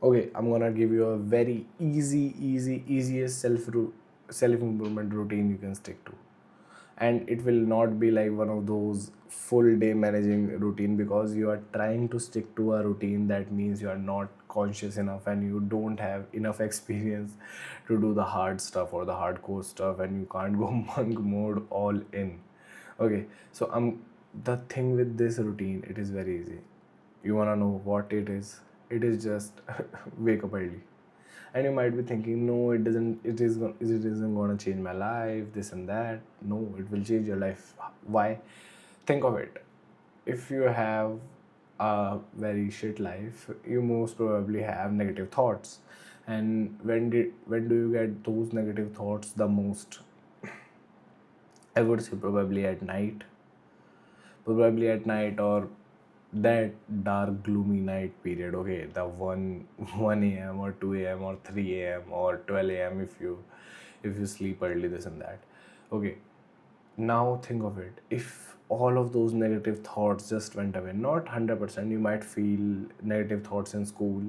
Okay, I'm gonna give you a very easiest self improvement routine you can stick to, and it will not be like one of those full day managing routine, because you are trying to stick to a routine. That means you are not conscious enough and you don't have enough experience to do the hard stuff or the hardcore stuff, and you can't go monk mode all in. Okay, so the thing with this routine, it is very easy. You want to know what it is? It is just wake up early. And you might be thinking, no, it doesn't, it isn't going to change my life, this and that. No, it will change your life. Why? Think of it. If you have a very shit life, you most probably have negative thoughts. And when do you get those negative thoughts the most? I would say probably at night. Probably at night, or that dark gloomy night period. Okay, the 1 a.m. or 2 a.m. or 3 a.m. or 12 a.m. if you sleep early, this and that. Okay, now think of it. If all of those negative thoughts just went away, not 100%, you might feel negative thoughts in school.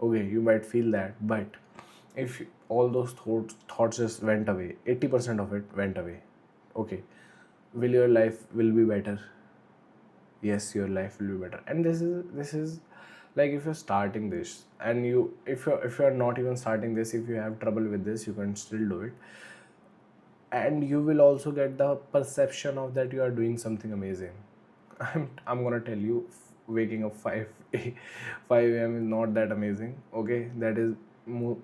Okay, you might feel that, but if all those thoughts just went away, 80% of it went away. Okay, will your life will be better? Yes, your life will be better. And this is like, if you're starting this, and if you're not even starting this, if you have trouble with this, you can still do it. And you will also get the perception of that you are doing something amazing. I'm gonna tell you, waking up 5 a.m. is not that amazing. Okay, that is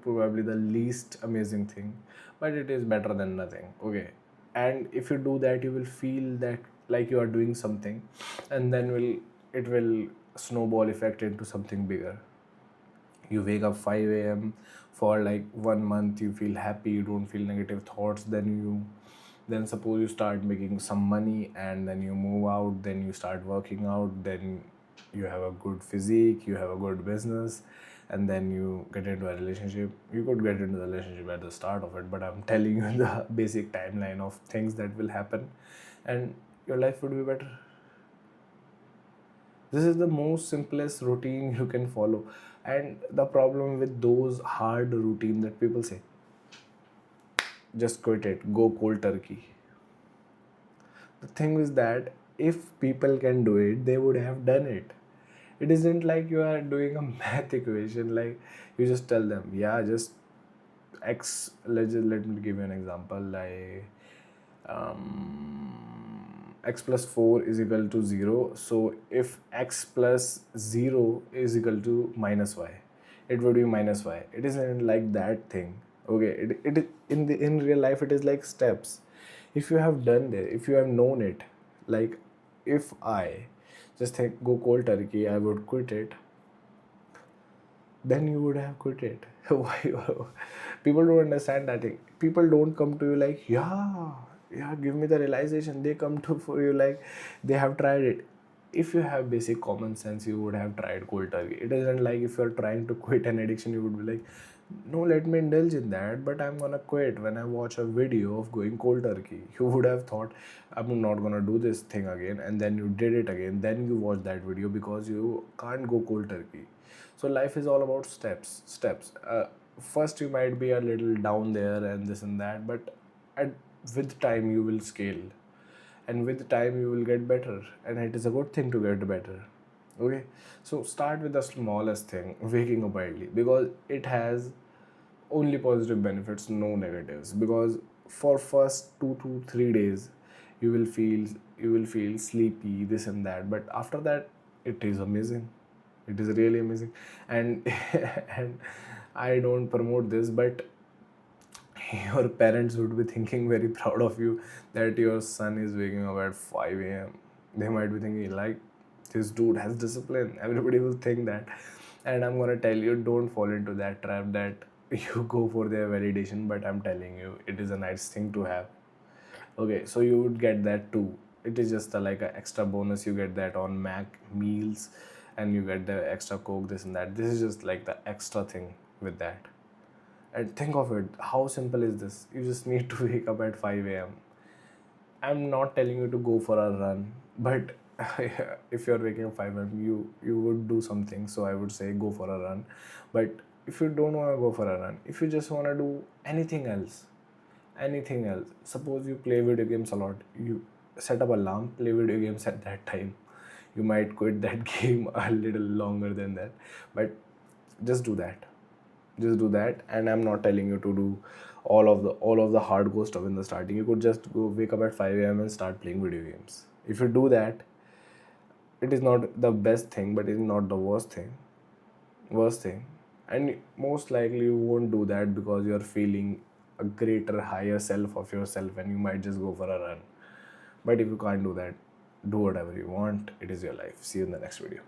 probably the least amazing thing, but it is better than nothing. Okay, and if you do that, you will feel that like you are doing something, and then it will snowball effect into something bigger. You wake up 5 a.m. for like 1 month, you feel happy, you don't feel negative thoughts. Then suppose you start making some money, and then you move out, then you start working out, then you have a good physique, you have a good business, and then you get into a relationship. You could get into the relationship at the start of it, but I'm telling you the basic timeline of things that will happen, and your life would be better. This is the most simplest routine you can follow. And the problem with those hard routine that people say, just quit it, go cold turkey. The thing is that if people can do it, they would have done it. It isn't like you are doing a math equation. Like, you just tell them, yeah, just x. Let me give you an example. Like, x plus 4 is equal to 0. So if x plus 0 is equal to minus y, it would be minus y. It isn't like that thing. Okay, it in real life, it is like steps. If you have done it, if you have known it, like, if I just think go cold turkey, I would quit it, then you would have quit it. Why? People don't understand that thing. People don't come to you like, yeah, yeah, give me the realization. They come to for you like they have tried it. If you have basic common sense, you would have tried cold turkey. It isn't like if you're trying to quit an addiction, you would be like, no, let me indulge in that, but I'm gonna quit when I watch a video of going cold turkey. You would have thought, I'm not gonna do this thing again, and then you did it again. Then you watch that video because you can't go cold turkey. So life is all about steps. First you might be a little down there and this and that, but at, with time you will scale, and with time you will get better, and it is a good thing to get better. Okay, so start with the smallest thing, waking up early, because it has only positive benefits, no negatives. Because for first 2 to 3 days, you will feel you will feel sleepy, this and that, but after that, it is amazing. It is really amazing. And and I don't promote this, but your parents would be thinking very proud of you that your son is waking up at 5 a.m. They might be thinking like, this dude has discipline. Everybody will think that. And I'm gonna tell you, don't fall into that trap that you go for their validation, but I'm telling you, it is a nice thing to have. Okay, so you would get that too. It is just like an extra bonus. You get that on Mac meals, and you get the extra Coke, this and that. This is just like the extra thing with that. And think of it, how simple is this? You just need to wake up at 5 a.m. I'm not telling you to go for a run, but if you're waking up 5 a.m., you would do something. So I would say go for a run. But if you don't want to go for a run, if you just want to do anything else, suppose you play video games a lot, you set up alarm, play video games at that time. You might quit that game a little longer than that, but just do that. Just do that. And I'm not telling you to do all of the hardcore stuff in the starting. You could just go wake up at 5 a.m. and start playing video games. If you do that, it is not the best thing, but it is not the worst thing. And most likely you won't do that because you're feeling a greater higher self of yourself, and you might just go for a run. But if you can't do that, do whatever you want. It is your life. See you in the next video.